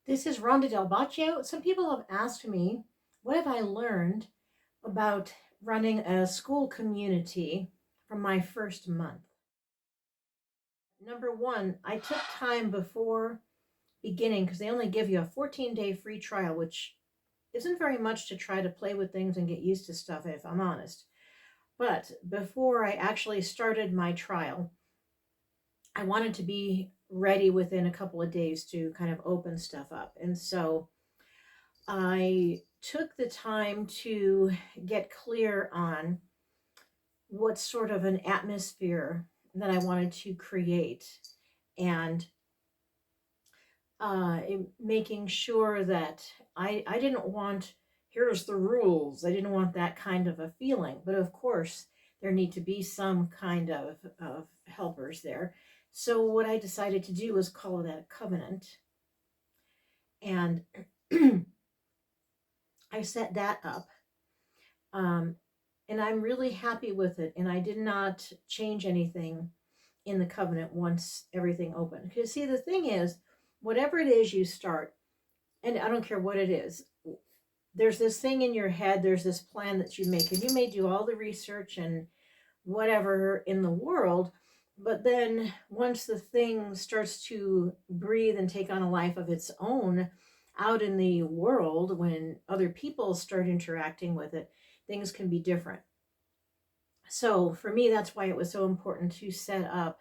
This is Ronda Del Boccio. Some people have asked me, what have I learned about running a school community from my first month? Number one, I took time before beginning because they only give you a 14-day free trial, which isn't very much to try to play with things and get used to stuff, if I'm honest. But before I actually started my trial, I wanted to be ready within a couple of days to kind of open stuff up. And so I took the time to get clear on what sort of an atmosphere that I wanted to create and making sure that I didn't want, here's the rules. I didn't want that kind of a feeling. But of course, there need to be some kind of helpers there. So what I decided to do was call that a covenant. And I set that up. Um, and I'm really happy with it. And I did not change anything in the covenant once everything opened. Because, see, the thing is, whatever it is you start, and I don't care what it is, there's this thing in your head, there's this plan that you make, and you may do all the research and whatever in the world. But then once the thing starts to breathe and take on a life of its own out in the world, when other people start interacting with it, things can be different. So for me, that's why it was so important to set up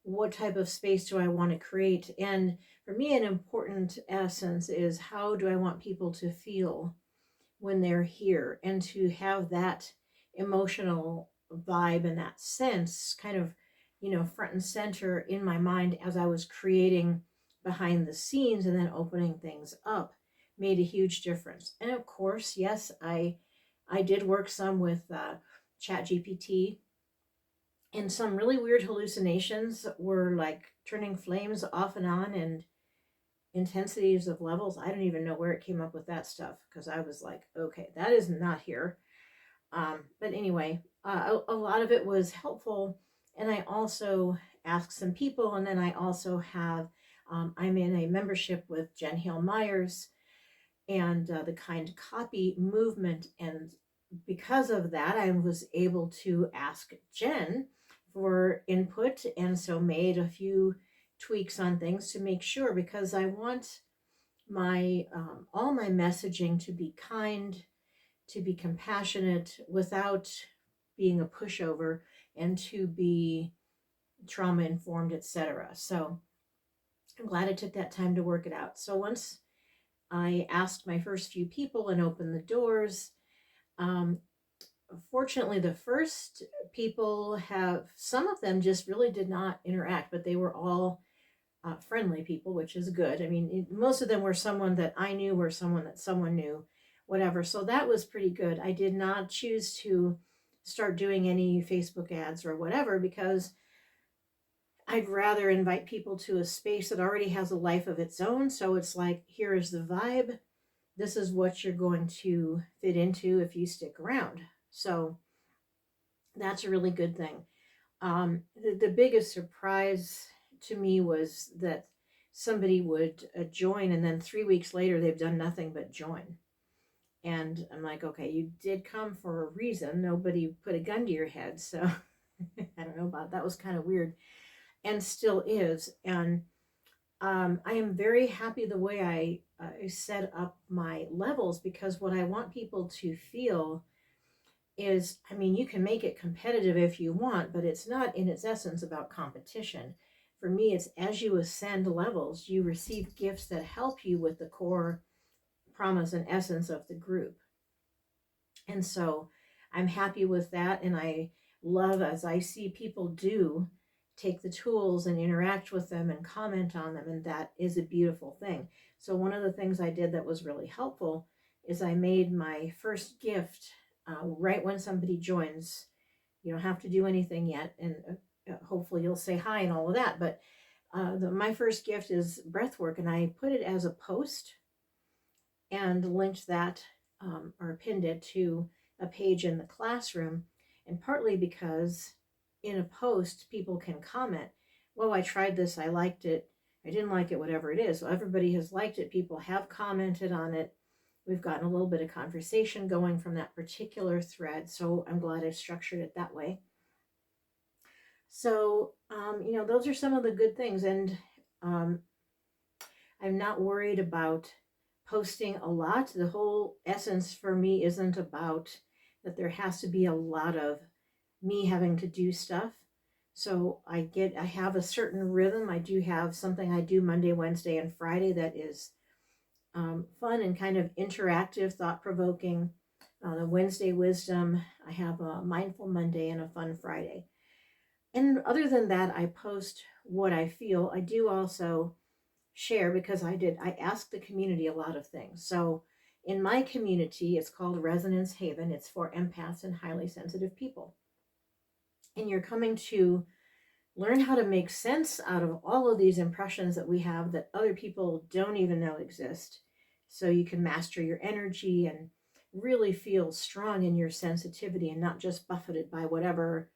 what type of space do I want to create. And for me, an important essence is how do I want people to feel when they're here, and to have that emotional vibe and that sense kind of, front and center in my mind as I was creating behind the scenes and then opening things up made a huge difference. And of course, yes, I did work some with chat gpt, and some really weird hallucinations were like turning flames off and on, and intensities of levels. I don't even know where it came up with that stuff, because I was like, okay, that is not here. But anyway, a lot of it was helpful. And I also asked some people, and then I also have, I'm in a membership with Jen Hale Myers and the Kind Copy movement. And because of that, I was able to ask Jen for input, and so made a few tweaks on things to make sure, because I want my all my messaging to be kind, to be compassionate without being a pushover, and to be trauma informed, etc. So I'm glad I took that time to work it out. So once I asked my first few people and opened the doors, um, fortunately, the first people have, some of them just really did not interact, but they were all friendly people, which is good. I mean, most of them were someone that I knew or someone that someone knew, whatever. So that was pretty good. I did not choose to start doing any Facebook ads or whatever, because I'd rather invite people to a space that already has a life of its own. So it's like, here is the vibe. This is what you're going to fit into if you stick around. So that's a really good thing. The biggest surprise to me was that somebody would join, and then 3 weeks later they've done nothing but join. And I'm like, okay, you did come for a reason. Nobody put a gun to your head. So I don't know about that. Was kind of weird, and still is. And I am very happy the way I set up my levels, because what I want people to feel is, I mean, you can make it competitive if you want, but it's not in its essence about competition. For me, it's as you ascend levels, you receive gifts that help you with the core promise and essence of the group. And so I'm happy with that. And I love, as I see people do, take the tools and interact with them and comment on them. And that is a beautiful thing. So one of the things I did that was really helpful is I made my first gift right when somebody joins. You don't have to do anything yet. And hopefully you'll say hi and all of that. But my first gift is breath work. And I put it as a post and linked that or pinned it to a page in the classroom. And partly because in a post, people can comment, well, I tried this, I liked it, I didn't like it, whatever it is. So everybody has liked it. People have commented on it. We've gotten a little bit of conversation going from that particular thread. So I'm glad I've structured it that way. So, those are some of the good things. And um, I'm not worried about posting a lot. The whole essence for me isn't about that there has to be a lot of me having to do stuff. So I have a certain rhythm. I do have something I do Monday, Wednesday, and Friday that is fun and kind of interactive, thought provoking. The Wednesday wisdom, I have a mindful Monday and a fun Friday. And other than that, I post what I feel. I do also share because I asked the community a lot of things. So in my community, it's called Resonance Haven. It's for empaths and highly sensitive people. And you're coming to learn how to make sense out of all of these impressions that we have that other people don't even know exist. So you can master your energy and really feel strong in your sensitivity and not just buffeted by whatever,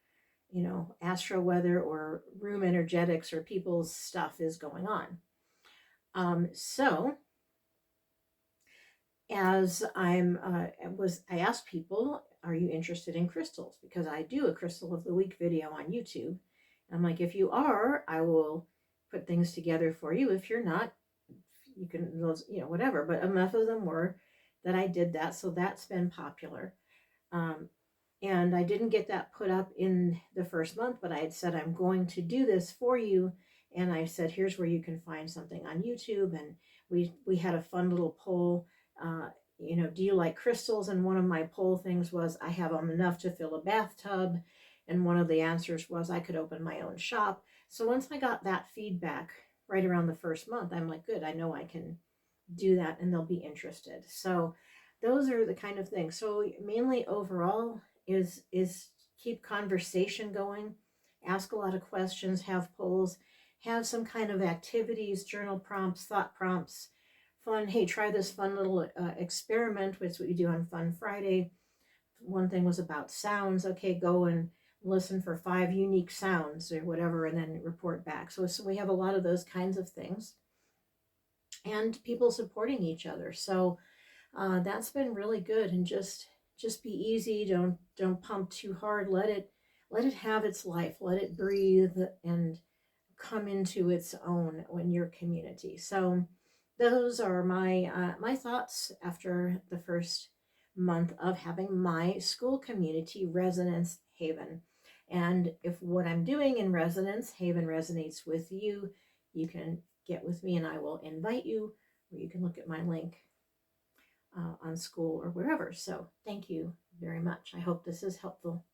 astro weather or room energetics or people's stuff is going on. So as I asked people, are you interested in crystals? Because I do a crystal of the week video on YouTube. I'm like, if you are, I will put things together for you. If you're not, you can, those, whatever. But enough of them were that I did that. So that's been popular. Um, and I didn't get that put up in the first month, but I had said, I'm going to do this for you. And I said, here's where you can find something on YouTube. And we had a fun little poll. Do you like crystals? And one of my poll things was, I have them enough to fill a bathtub. And one of the answers was, I could open my own shop. So once I got that feedback right around the first month, I'm like, good, I know I can do that and they'll be interested. So those are the kind of things. So mainly overall is keep conversation going, ask a lot of questions, have polls, have some kind of activities, journal prompts, thought prompts, fun. Hey, try this fun little experiment, which is what you do on Fun Friday. One thing was about sounds. Okay, go and listen for 5 unique sounds or whatever, and then report back. So we have a lot of those kinds of things, and people supporting each other. So that's been really good. And just be easy. Don't pump too hard. Let it have its life. Let it breathe and come into its own in your community. So those are my thoughts after the first month of having my Skool community Resonance Haven. And if what I'm doing in Resonance Haven resonates with you, you can get with me and I will invite you, or you can look at my link on Skool or wherever. So thank you very much. I hope this is helpful.